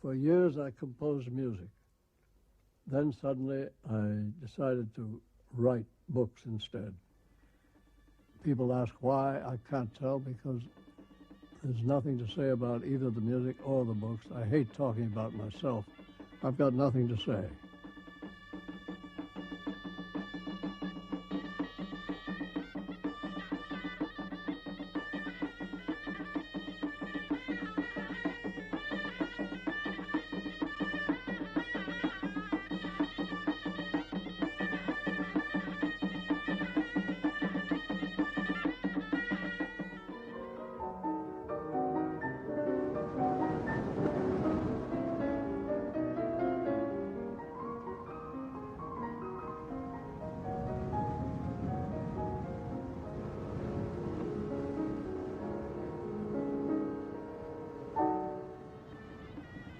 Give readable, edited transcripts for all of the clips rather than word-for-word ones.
For years I composed music. Then suddenly I decided to write books instead. People ask why. I can't tell, because there's nothing to say about either the music or the books. I hate talking about myself. I've got nothing to say.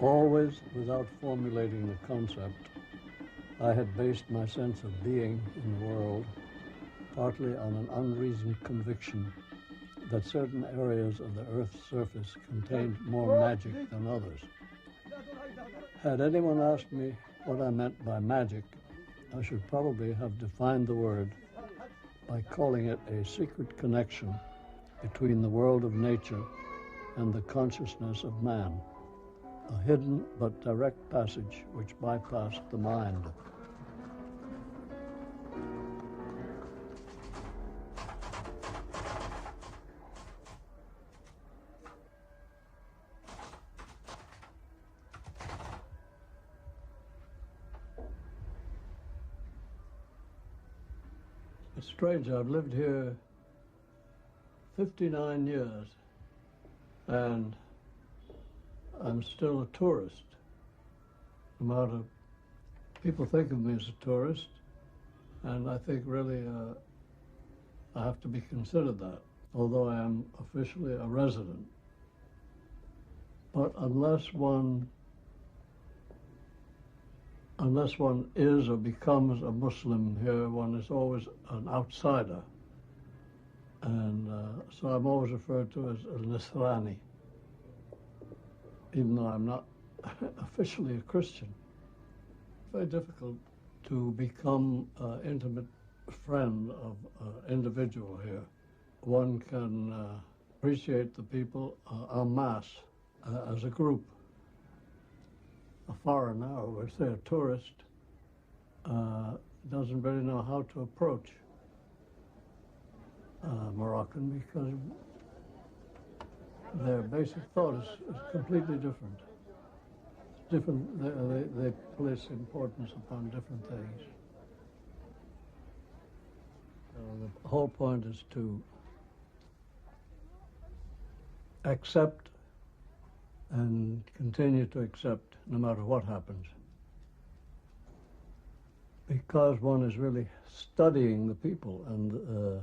Always, without formulating the concept, I had based my sense of being in the world partly on an unreasoned conviction that certain areas of the Earth's surface contained more magic than others. Had anyone asked me what I meant by magic, I should probably have defined the word by calling it a secret connection between the world of nature and the consciousness of man. A hidden but direct passage which bypassed the mind. It's strange, I've lived here 59 years and I'm still a tourist. No matter, people think of me as a tourist, and I think really I have to be considered that, although I am officially a resident. But unless one is or becomes a Muslim here, one is always an outsider. And so I'm always referred to as a Nasrani, even though I'm not officially a Christian. It's very difficult to become an intimate friend of an individual here. One can appreciate the people en masse as a group. A foreigner, or say a tourist, doesn't really know how to approach Moroccan, because their basic thought is completely different. They place importance upon different things. The whole point is to accept and continue to accept no matter what happens. Because one is really studying the people, and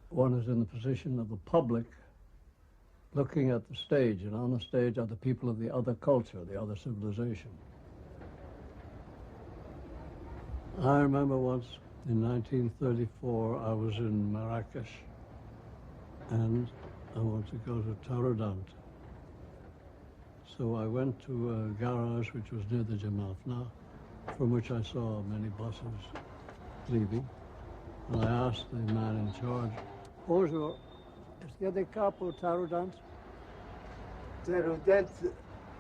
one is in the position of the public looking at the stage, and on the stage are the people of the other culture, the other civilization. I remember once in 1934 I was in Marrakesh and I wanted to go to Tawaged. So I went to a garage which was near the Jamalfna, from which I saw many buses leaving. And I asked the man in charge, "Bonjour, est-ce qu'il y a des cars pour Tawaged?" Tawaged,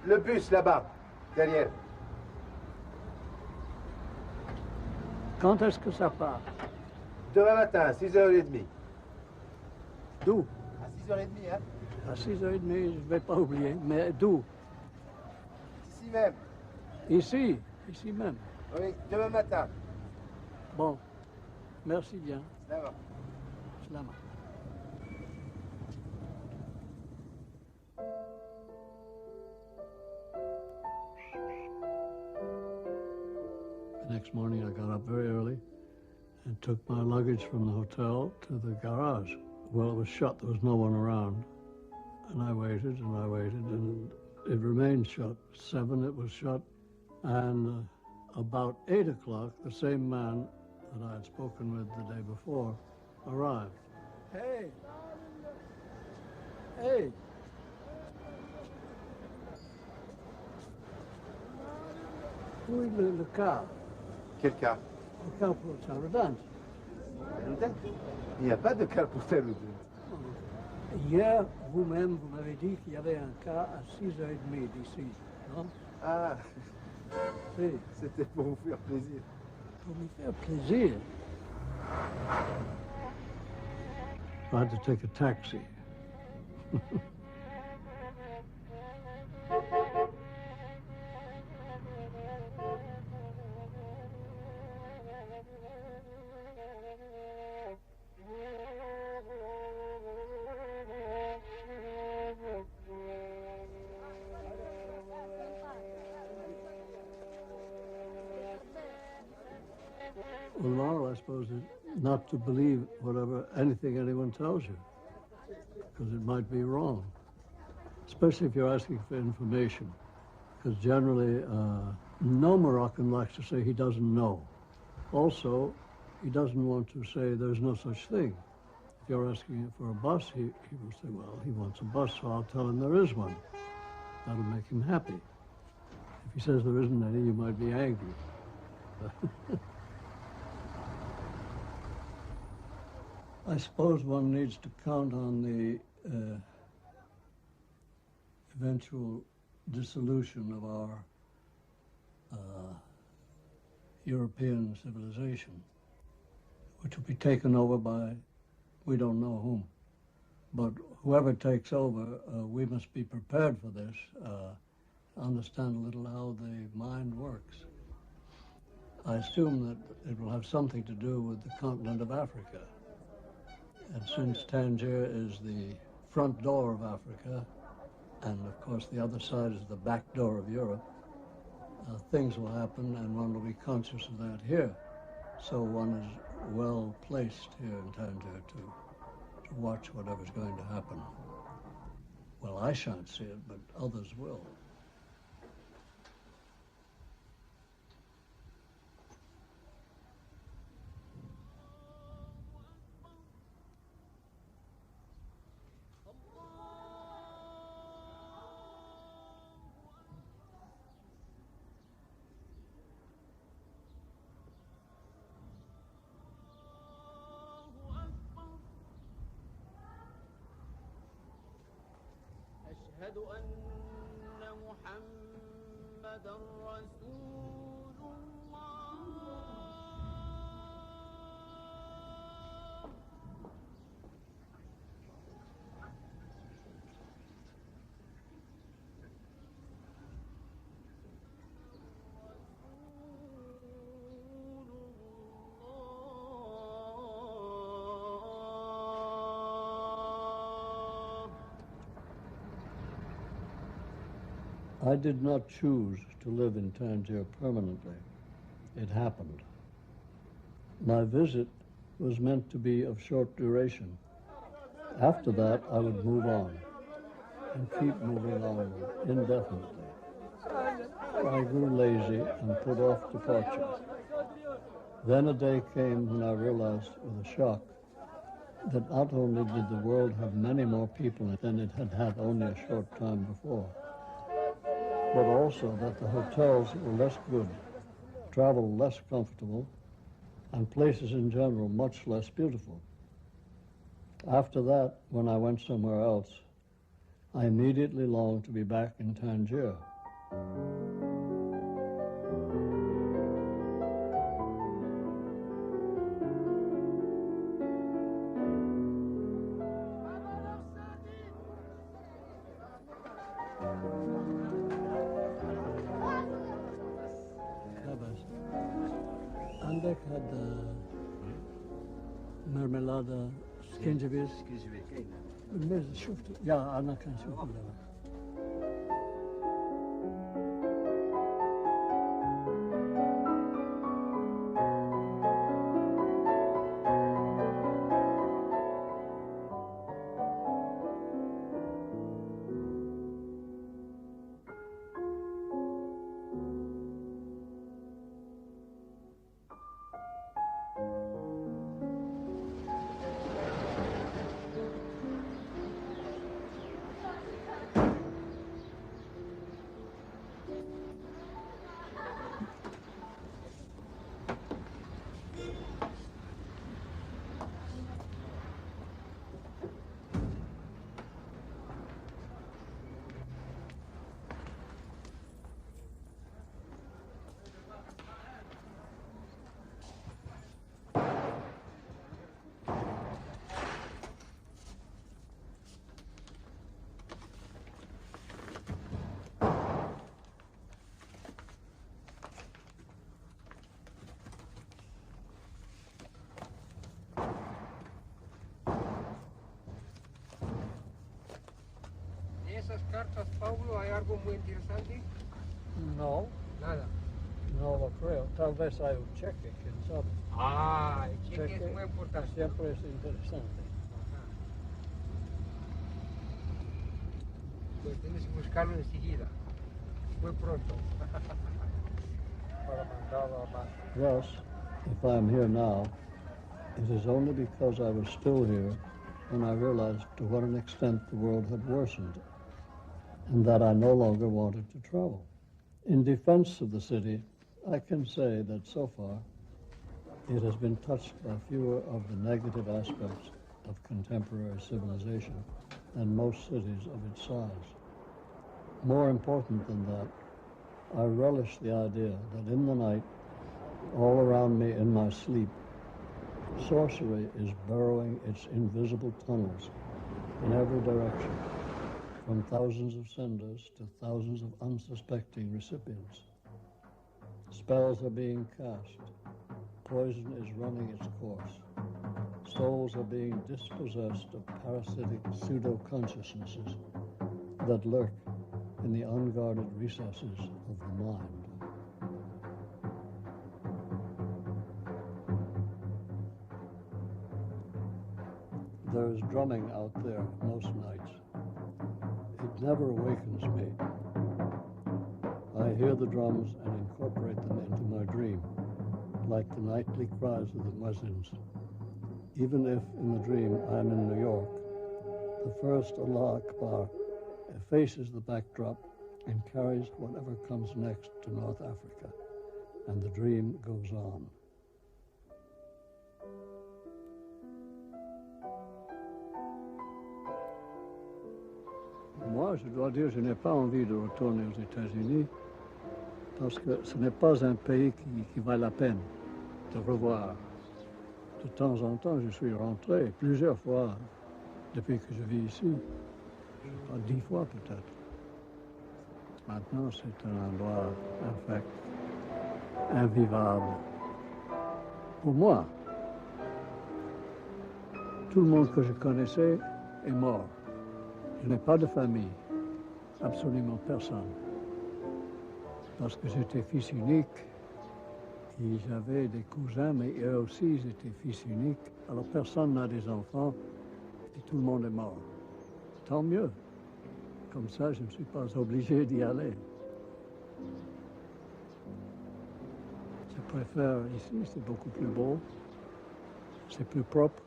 le bus là-bas, derrière. Quand est-ce que ça part? Demain matin, 6h30. D'où? À 6h30, hein? À 6h30, je ne vais pas oublier, mais d'où? Ici même. Ici même. Oui, demain matin. Bon, merci bien. Slama. Slama. The next morning I got up very early and took my luggage from the hotel to the garage. Well, it was shut, there was no one around. And I waited, and it remained shut. 7, it was shut. And about 8 o'clock, the same man that I had spoken with the day before arrived. Hey! Oui, le car. Quel car? Le car pour Tawaged. Il n'y a pas de car pour Tawaged. Hier, vous-même, vous m'avez dit qu'il y avait un car à 6h30 d'ici, non? Ah, Oui, c'était pour vous faire plaisir. pour me faire plaisir. I had to take a taxi. Well, moral, I suppose, is not to believe anything anyone tells you, because it might be wrong, especially if you're asking for information, because generally no Moroccan likes to say he doesn't know. Also, he doesn't want to say there's no such thing. If you're asking for a bus, he will say, well, he wants a bus, so I'll tell him there is one. That'll make him happy. If he says there isn't any, you might be angry. I suppose one needs to count on the eventual dissolution of our European civilization, which will be taken over by we don't know whom. But whoever takes over, we must be prepared for this, understand a little how the mind works. I assume that it will have something to do with the continent of Africa. And since Tangier is the front door of Africa, and of course the other side is the back door of Europe, things will happen and one will be conscious of that here. So one is well placed here in Tangier to watch whatever's going to happen. Well, I shan't see it, but others will. أشهد أن محمدًا رسول الله. I did not choose to live in Tangier permanently. It happened. My visit was meant to be of short duration. After that, I would move on and keep moving on indefinitely. I grew lazy and put off departure. Then a day came when I realized with a shock that not only did the world have many more people than it had had only a short time before, but also that the hotels were less good, travel less comfortable, and places in general much less beautiful. After that, when I went somewhere else, I immediately longed to be back in Tangier. عندك هذا مرملادة سكنجبيل بالميز شفته يا أنا كان شوفه esas cartas, Pablo, hay algo muy interesante? No, Nada. no lo creo. Tal vez hay un cheque, quién sabe. Ah, el cheque es muy importante. Siempre es interesante. Ajá. Pues tienes que buscarlo enseguida, muy pronto. Para mandarlo a más. Thus, if I am here now, it is only because I was still here when I realized to what an extent the world had worsened and that I no longer wanted to travel. In defense of the city, I can say that so far it has been touched by fewer of the negative aspects of contemporary civilization than most cities of its size. More important than that, I relish the idea that in the night, all around me in my sleep, sorcery is burrowing its invisible tunnels in every direction, from thousands of senders to thousands of unsuspecting recipients. Spells are being cast, poison is running its course, souls are being dispossessed of parasitic pseudo-consciousnesses that lurk in the unguarded recesses of the mind. There is drumming out there most nights. It never awakens me. I hear the drums and incorporate them into my dream, like the nightly cries of the muezzins. Even if in the dream I am in New York, the first Allah Akbar effaces the backdrop and carries whatever comes next to North Africa, and the dream goes on. Moi, je dois dire, je n'ai pas envie de retourner aux États-Unis parce que ce n'est pas un pays qui vaut la peine de revoir. De temps en temps, je suis rentré plusieurs fois depuis que je vis ici. Je sais pas, 10 fois peut-être. Maintenant, c'est un endroit infect, invivable. Pour moi, tout le monde que je connaissais est mort. Je n'ai pas de famille, absolument personne. Parce que j'étais fils unique et j'avais des cousins, mais eux aussi ils étaient fils uniques. Alors personne n'a des enfants et tout le monde est mort. Tant mieux. Comme ça, je ne suis pas obligé d'y aller. Je préfère ici, c'est beaucoup plus beau, c'est plus propre.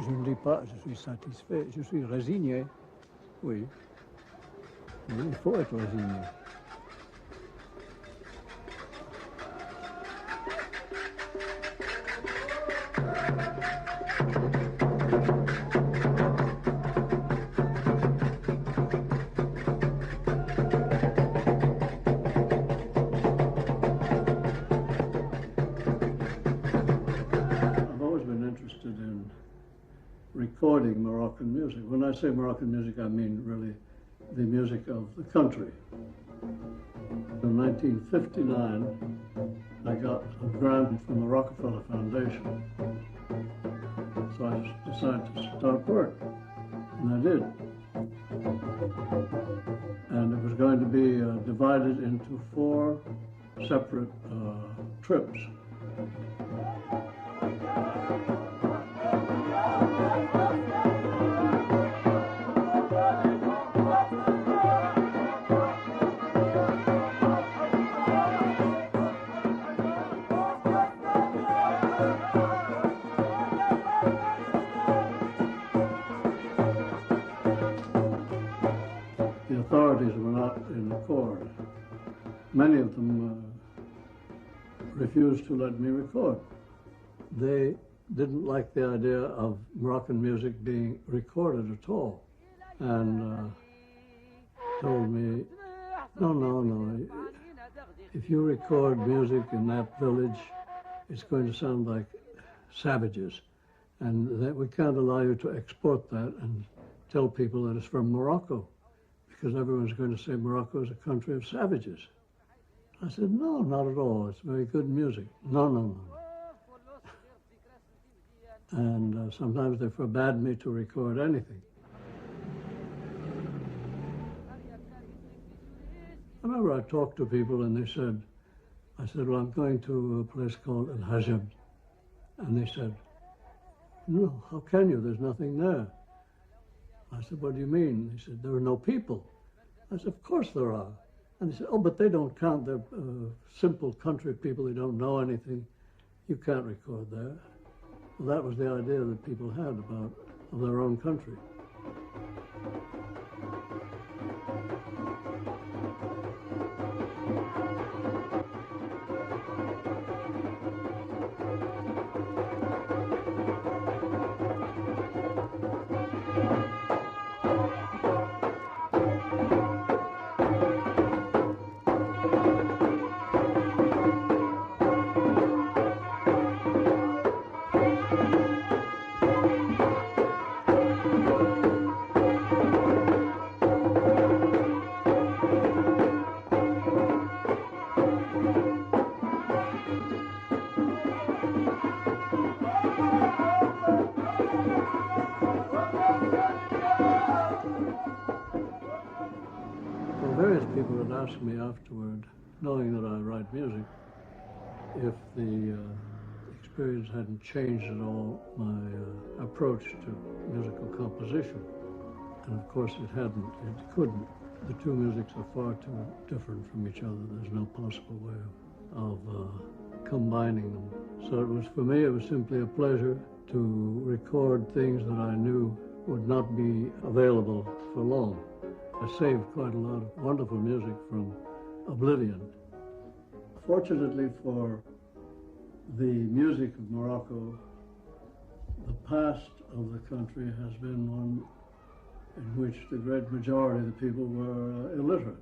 Je ne dis pas, je suis satisfait, je suis résigné, oui. Mais il faut être résigné. Recording Moroccan music. When I say Moroccan music, I mean really the music of the country. In 1959, I got a grant from the Rockefeller Foundation. So I decided to start work, and I did. And it was going to be divided into 4 separate trips. The authorities were not in accord. Many of them refused to let me record. They didn't like the idea of Moroccan music being recorded at all, and told me, no, if you record music in that village, it's going to sound like savages, and that we can't allow you to export that and tell people that it's from Morocco, because everyone's going to say Morocco is a country of savages. I said, no, not at all. It's very good music. No, no, no. And sometimes they forbade me to record anything. I remember I talked to people and they said, I said, well, I'm going to a place called Al-Hajab. And they said, no, how can you? There's nothing there. I said, what do you mean? They said, there are no people. I said, of course there are. And they said, oh, but they don't count. They're simple country people. They don't know anything. You can't record there. Well, that was the idea that people had about of their own country. Various people would ask me afterward, knowing that I write music, if the experience hadn't changed at all my approach to musical composition. And of course it hadn't, it couldn't. The two musics are far too different from each other. There's no possible way of combining them. So it was, for me, it was simply a pleasure to record things that I knew would not be available for long. I saved quite a lot of wonderful music from oblivion. Fortunately for the music of Morocco, the past of the country has been one in which the great majority of the people were illiterate.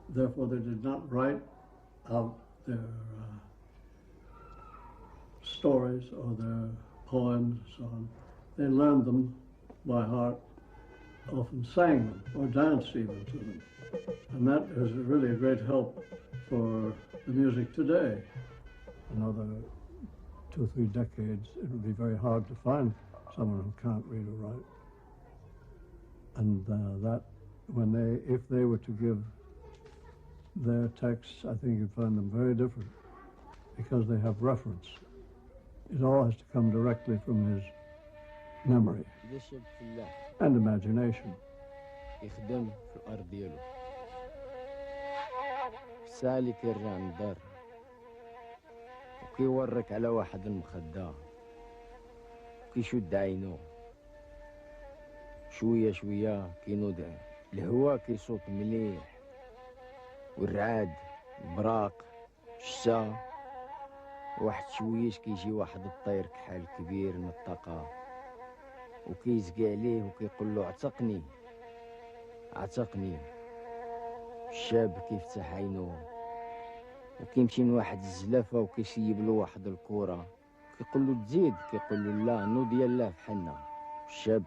Therefore, they did not write out their stories or their poems and so on. They learned them by heart, often sang them or danced even to them. And that is really a great help for the music today. Another 2 or 3 decades, it would be very hard to find someone who can't read or write. And that, if they were to give their texts, I think you'd find them very different because they have reference. It all has to come directly from his memory and imagination. يخدم في الأرض ديالو سالي كيرجع من الدار وكيورك على واحد المخدة وكيشد عينو شوية شوية كينوض الهوا كيصوت مليح والرعاد البراق الشتا واحد شويش كيجي واحد الطير كحال كبير من الطاقة وكيزقي عليه وكيقول له اعتقني اعتقني. الشاب كيفتح عينو وكيمشي من واحد الزلافة وكيسيب له واحد الكورة كيقول له تزيد كيقول له لا نوض يلاه فحالنا. الشاب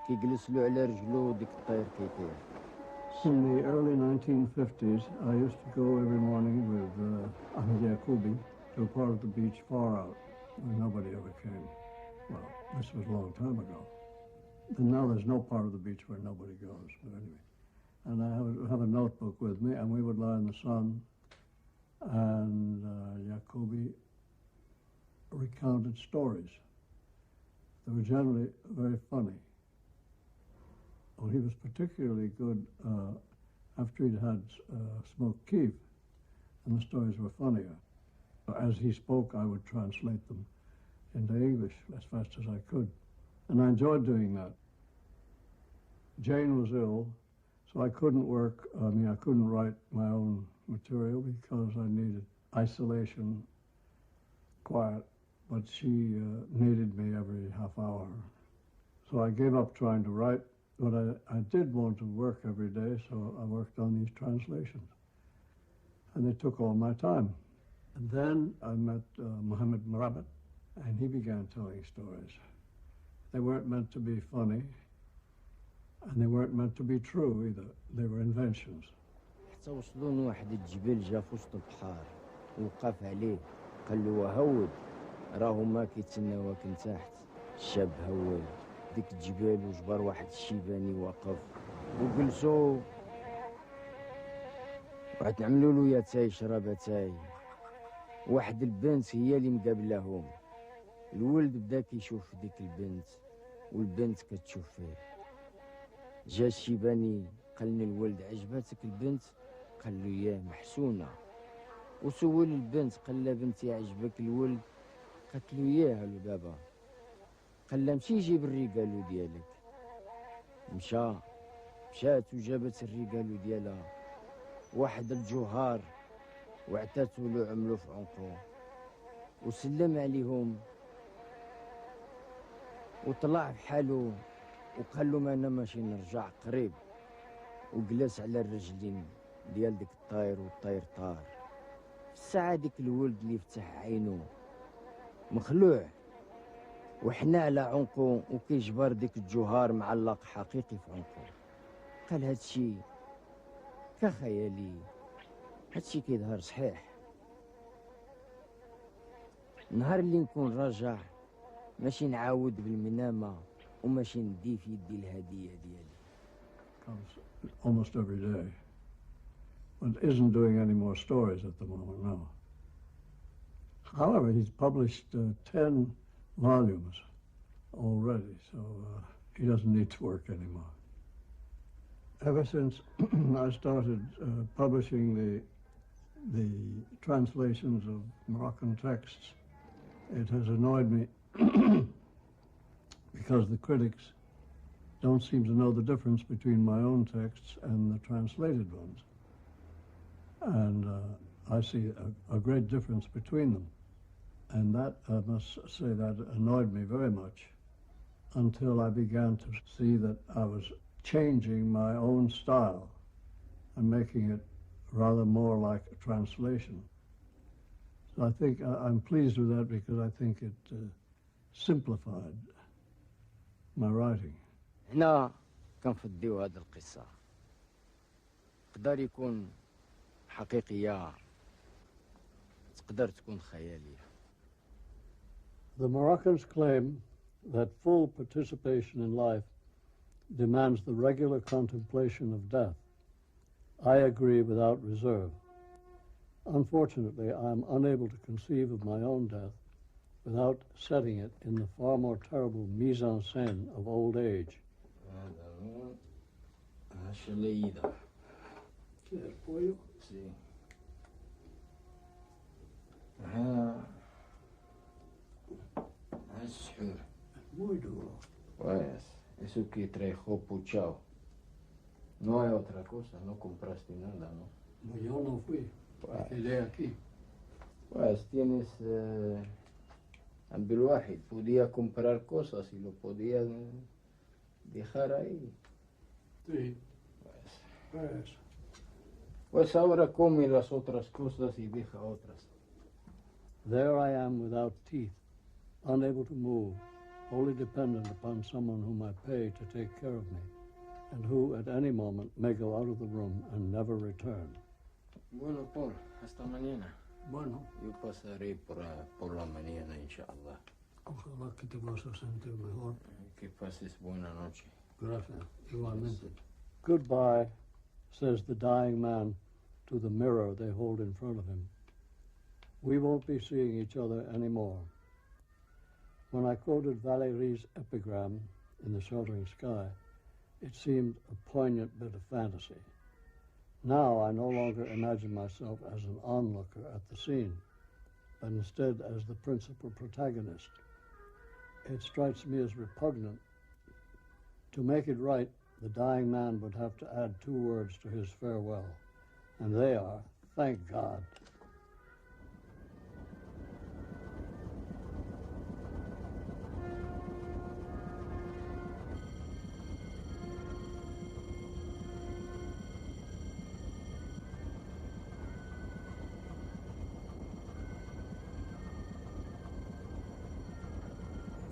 كيجلس له على رجلو وديك الطير كيطير. In the early 1950s, I used to go every morning with Ahmed Yacoubi to a part of the beach far out where nobody ever came. Well, this was a long time ago. And now there's no part of the beach where nobody goes, but anyway. And I have a notebook with me, and we would lie in the sun, and Yacoubi recounted stories. They were generally very funny. Well, he was particularly good after he'd had smoked keef, and the stories were funnier. As he spoke, I would translate them into English as fast as I could. And I enjoyed doing that. Jane was ill, so I couldn't work. I couldn't write my own material because I needed isolation, quiet, but she needed me every half hour. So I gave up trying to write, but I did want to work every day, so I worked on these translations. And they took all my time. And then I met Mohammed Marabat, and he began telling stories. They weren't meant to be funny, and they weren't meant to be true either. They were inventions. حتى وصلوا لواحد الجبل جا في وسط البحر، وقف عليه قال له هود راهو ما كيتسناوك من تحت. الشاب هول ديك الجبال وجبر واحد الشيباني وقف وجلسوا وعاد نعملوا له يا تاي شرب تاي. واحد البنت هي اللي مقابلهم. الولد بدا كيشوف ديك البنت والبنت كتشوف فيه. جا الشيباني قال الولد عجبتك البنت؟ قال له ياه محسونه. وسول البنت قال لها بنتي عجبك الولد؟ قالت له ياه له بابا. قال لها مشي جيب الريقالو ديالك. مشات وجابت الريقالو ديالها واحد الجوهر وعتاتو له عملو في عنقو وسلم عليهم وطلع بحالو وقال لهم انا ماشي نرجع قريب، وجلس على الرجلين ديال ديك الطاير والطاير طار. في الساعه ديك الولد اللي فتح عينو مخلوع وحنا على عنقو وكيجبر ديك الجوهر معلق حقيقي في عنقو. قال هادشي كخيالي، هادشي كيظهر صحيح. نهار اللي نكون راجع ماشي نعاود بالمنامة وماشي ندي في يدي الهدية ديالي. Comes almost every day, but isn't doing any more stories at the moment now. However, he's published 10 volumes already, so he doesn't need to work anymore. Ever since I started publishing the translations of Moroccan texts, it has annoyed me because the critics don't seem to know the difference between my own texts and the translated ones. And I see a great difference between them. And that, I must say, that annoyed me very much until I began to see that I was changing my own style and making it rather more like a translation. So I think I'm pleased with that because I think it simplified my writing. هنا كنفضيو هاد القصة تقدر يكون حقيقية تقدر تكون خيالية. The Moroccans claim that full participation in life demands the regular contemplation of death. I agree without reserve. Unfortunately, I am unable to conceive of my own death without setting it in the far more terrible mise-en-scène of old age. السحور pues eso que trajo puchao no hay otra cosa, no compraste nada, ¿no? Yo no fui, quedé aquí. Pues tienes Abdulwahid podía comprar cosas y lo podía dejar ahí. Sí. Pues ahora come las otras cosas y deja otras. There I am without teeth, unable to move, wholly dependent upon someone whom I pay to take care of me, and who at any moment may go out of the room and never return. Bueno, Paul, hasta mañana. Bueno, Yo pasaré por la mañana, inshallah. ojalá que te vas a sentir mejor. Que pases buena noche. Gracias, igualmente. Goodbye, says the dying man to the mirror they hold in front of him. We won't be seeing each other anymore. When I quoted Valérie's epigram in The Sheltering Sky, it seemed a poignant bit of fantasy. Now I no longer imagine myself as an onlooker at the scene, but instead as the principal protagonist. It strikes me as repugnant. To make it right, the dying man would have to add 2 words to his farewell, and they are, thank God.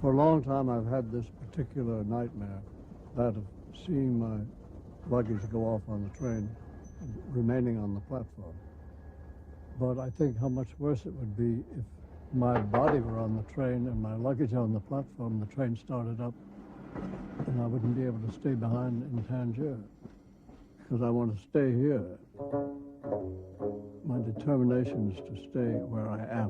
For a long time I've had this particular nightmare, that of seeing my luggage go off on the train remaining on the platform. But I think how much worse it would be if my body were on the train and my luggage on the platform, the train started up, and I wouldn't be able to stay behind in Tangier, because I want to stay here. My determination is to stay where I am